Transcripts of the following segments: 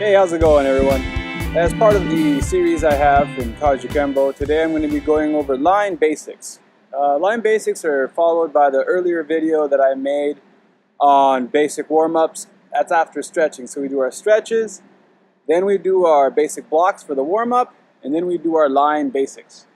Hey, how's it going, everyone? As part of the series I have in Kajukenbo, today I'm going to be going over line basics. Line basics are followed by the earlier video that I made on basic warm-ups. That's after stretching. So we do our stretches, then we do our basic blocks for the warm-up, and then we do our line basics.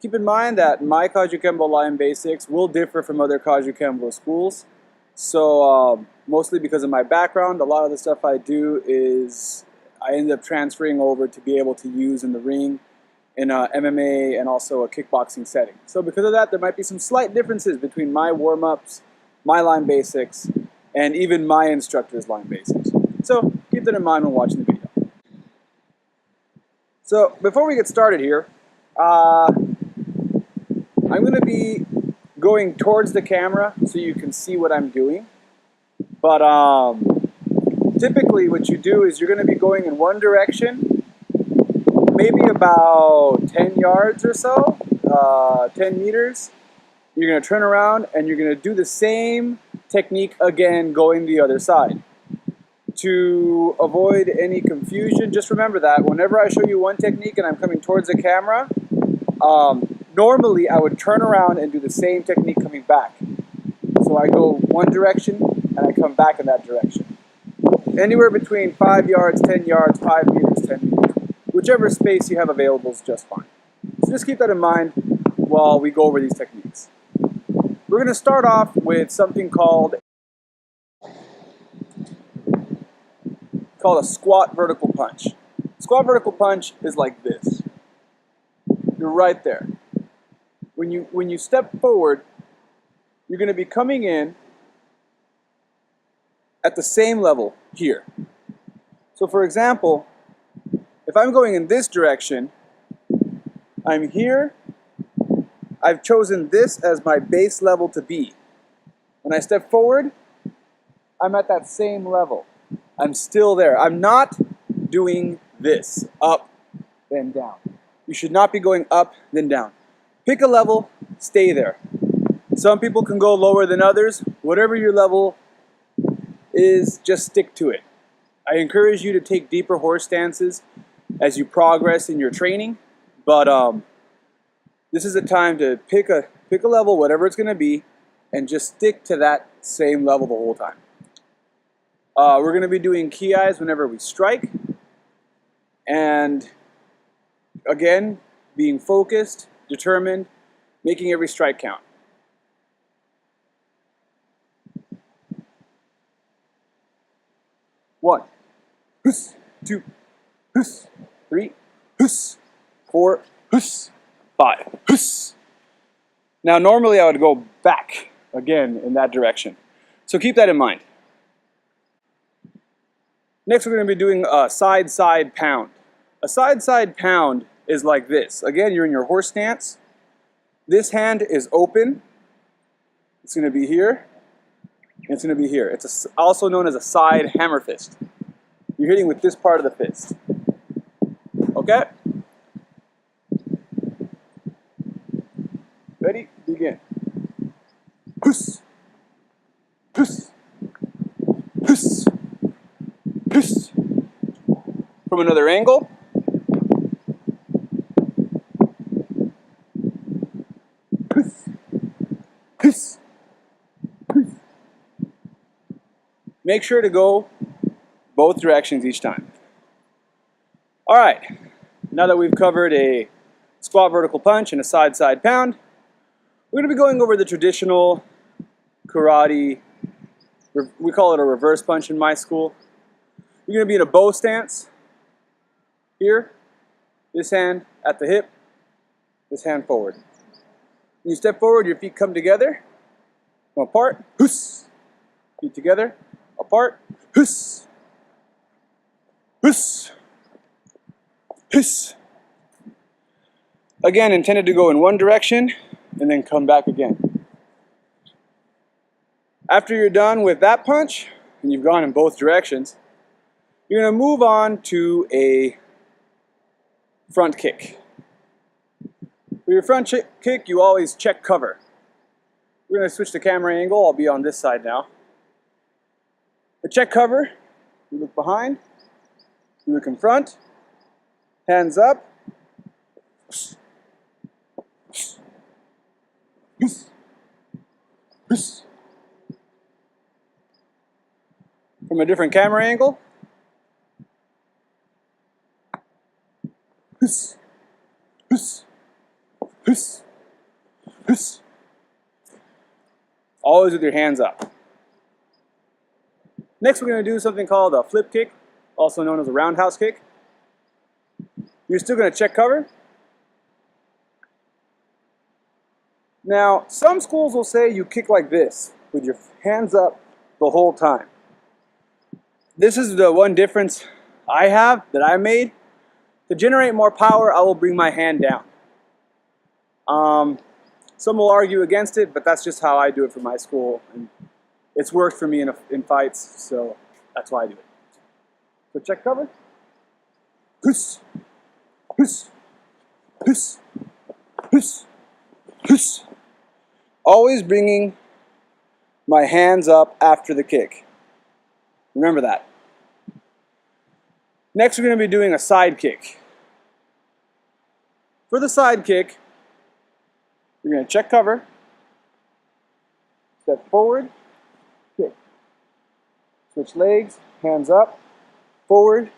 Keep in mind that my Kajukenbo line basics will differ from other Kajukenbo schools. So mostly because of my background, a lot of the stuff I do is I end up transferring over to be able to use in the ring, in a MMA, and also a kickboxing setting. So because of that, there might be some slight differences between my warm-ups, my line basics, and even my instructor's line basics. So keep that in mind when watching the video. So before we get started here, I'm going to be going towards the camera so you can see what I'm doing. But typically what you do is you're going to be going in one direction, maybe about 10 yards or so, 10 meters. You're going to turn around and you're going to do the same technique again going the other side. To avoid any confusion, just remember that whenever I show you one technique and I'm coming towards the camera, normally I would turn around and do the same technique coming back. So I go one direction and I come back in that direction. Anywhere between 5 yards, 10 yards, 5 meters, 10 meters. Whichever space you have available is just fine. So just keep that in mind while we go over these techniques. We're going to start off with something called a squat vertical punch. Squat vertical punch is like this. You're right there. When you step forward, you're going to be coming in at the same level here. So for example, if I'm going in this direction, I'm here, I've chosen this as my base level to be. When I step forward, I'm at that same level. I'm still there. I'm not doing this, up, then down. You should not be going up, then down. Pick a level, stay there. Some people can go lower than others. Whatever your level is, just stick to it. I encourage you to take deeper horse stances as you progress in your training, but this is a time to pick a level, whatever it's going to be, and just stick to that same level the whole time. We're going to be doing key eyes whenever we strike, and again, being focused, determined, making every strike count. One, huss, two, huss, three, huss, four, huss, five, huss. Now normally I would go back again in that direction. So keep that in mind. Next we're going to be doing a side-side pound. A side-side pound is like this. Again, you're in your horse stance. This hand is open. It's going to be here. And it's going to be here. It's also known as a side hammer fist. You're hitting with this part of the fist. Okay? Ready? Begin. Huss. Huss. Huss. Huss. From another angle. Huss. Huss. Huss. Make sure to go both directions each time. All right, now that we've covered a squat vertical punch and a side-side pound, we're going to be going over the traditional karate, we call it a reverse punch in my school. You're going to be in a bow stance here, this hand at the hip, this hand forward. When you step forward, your feet come together, come apart, huss. Feet together, apart, huss. Huss. Huss. Again, intended to go in one direction and then come back again. After you're done with that punch, and you've gone in both directions, you're going to move on to a front kick. For your front kick, you always check cover. We're going to switch the camera angle. I'll be on this side now. The check cover, you look behind, You confront, hands up, from a different camera angle. Always with your hands up. Next, we're going to do something called a flip kick, also known as a roundhouse kick. You're still going to check cover. Now, some schools will say you kick like this, with your hands up the whole time. This is the one difference I have, that I made. To generate more power, I will bring my hand down. Some will argue against it, but that's just how I do it for my school. And it's worked for me in fights, so that's why I do it. So check cover. Huss, huss, huss, huss, huss. Always bringing my hands up after the kick. Remember that. Next, we're going to be doing a side kick. For the side kick, you're going to check cover, step forward, kick. Switch legs, hands up, forward,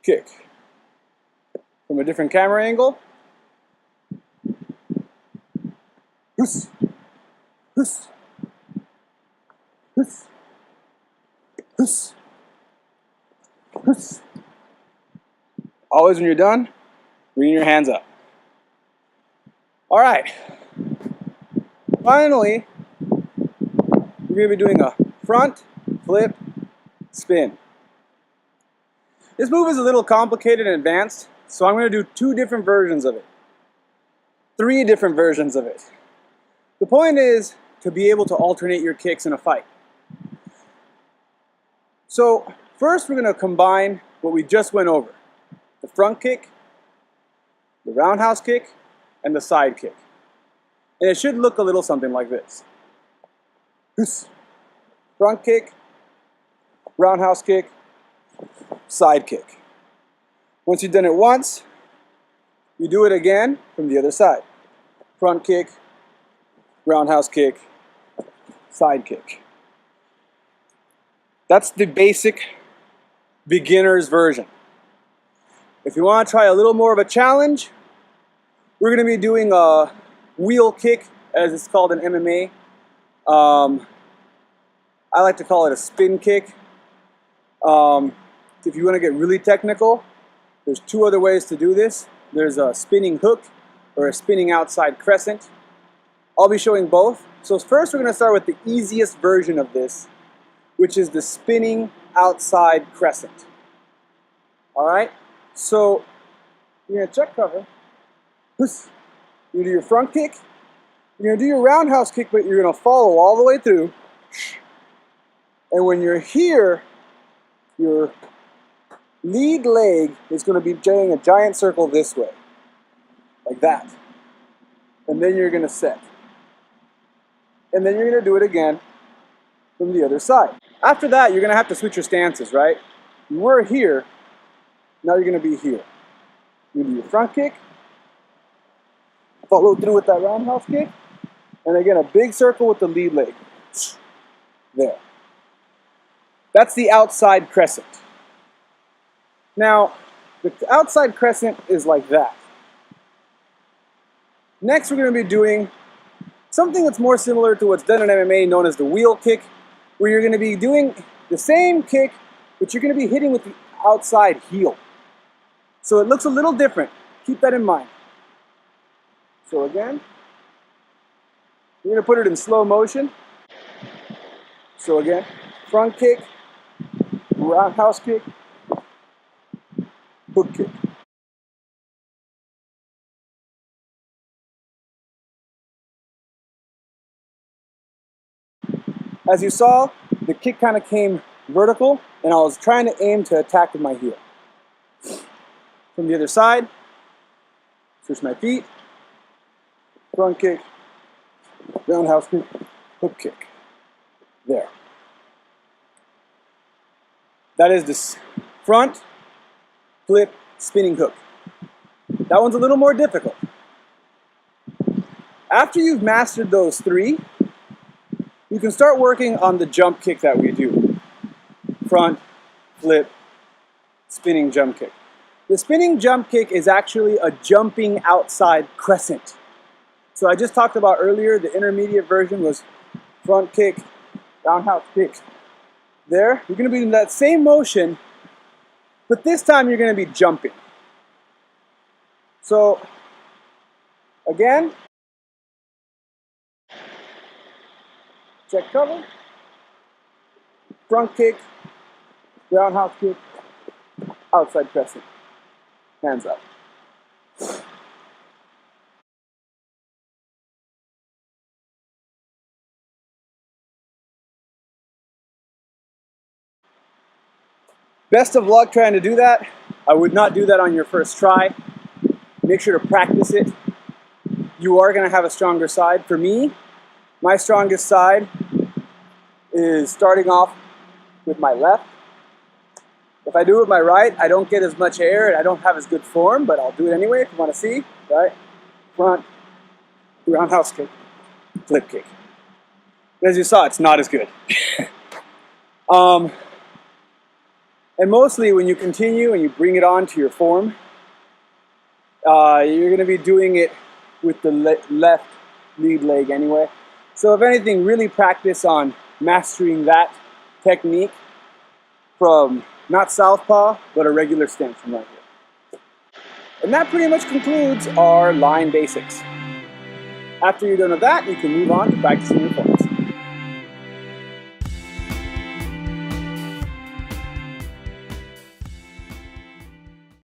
kick. From a different camera angle. Huss, huss, huss, huss, huss. Always when you're done, bring your hands up. All right. Finally, we're going to be doing a front, flip, spin. This move is a little complicated and advanced, so I'm going to do 2 different versions of it. 3 different versions of it. The point is to be able to alternate your kicks in a fight. So first we're going to combine what we just went over. The front kick, the roundhouse kick, and the side kick. And it should look a little something like this. Front kick, roundhouse kick, side kick. Once you've done it once, you do it again from the other side. Front kick, roundhouse kick, side kick. That's the basic beginner's version. If you want to try a little more of a challenge, we're going to be doing a wheel kick, as it's called in MMA. I like to call it a spin kick. If you want to get really technical, there's 2 other ways to do this. There's a spinning hook or a spinning outside crescent. I'll be showing both. So first we're going to start with the easiest version of this, which is the spinning outside crescent. All right? So you're going to check cover. You're going to do your front kick. You're going to do your roundhouse kick, but you're going to follow all the way through. And when you're here, your lead leg is going to be doing a giant circle this way. Like that. And then you're going to set. And then you're going to do it again from the other side. After that, you're going to have to switch your stances, right? You were here. Now you're going to be here. You're going to do your front kick. Follow through with that roundhouse kick. And again, a big circle with the lead leg. There. That's the outside crescent. Now, the outside crescent is like that. Next, we're going to be doing something that's more similar to what's done in MMA, known as the wheel kick, where you're going to be doing the same kick, but you're going to be hitting with the outside heel. So it looks a little different. Keep that in mind. So again, you're going to put it in slow motion. So again, front kick, roundhouse kick, hook kick. As you saw, the kick kind of came vertical, and I was trying to aim to attack with my heel. From the other side, switch my feet, front kick, roundhouse kick, hook kick. There. That is this front, flip, spinning hook. That one's a little more difficult. After you've mastered those three, you can start working on the jump kick that we do. Front, flip, spinning jump kick. The spinning jump kick is actually a jumping outside crescent. So I just talked about earlier, the intermediate version was front kick, roundhouse kick. There, you're going to be in that same motion, but this time you're going to be jumping. So, again, check cover, front kick, roundhouse kick, outside crescent, hands up. Best of luck trying to do that. I would not do that on your first try. Make sure to practice it. You are going to have a stronger side. For me, my strongest side is starting off with my left. If I do it with my right, I don't get as much air and I don't have as good form, but I'll do it anyway if you want to see. Right? Front, roundhouse kick, flip kick. As you saw, it's not as good. And mostly when you continue and you bring it on to your form, you're going to be doing it with the left lead leg anyway. So if anything, really practice on mastering that technique from not southpaw, but a regular stance from right here. And that pretty much concludes our line basics. After you're done with that, you can move on to practicing your forms.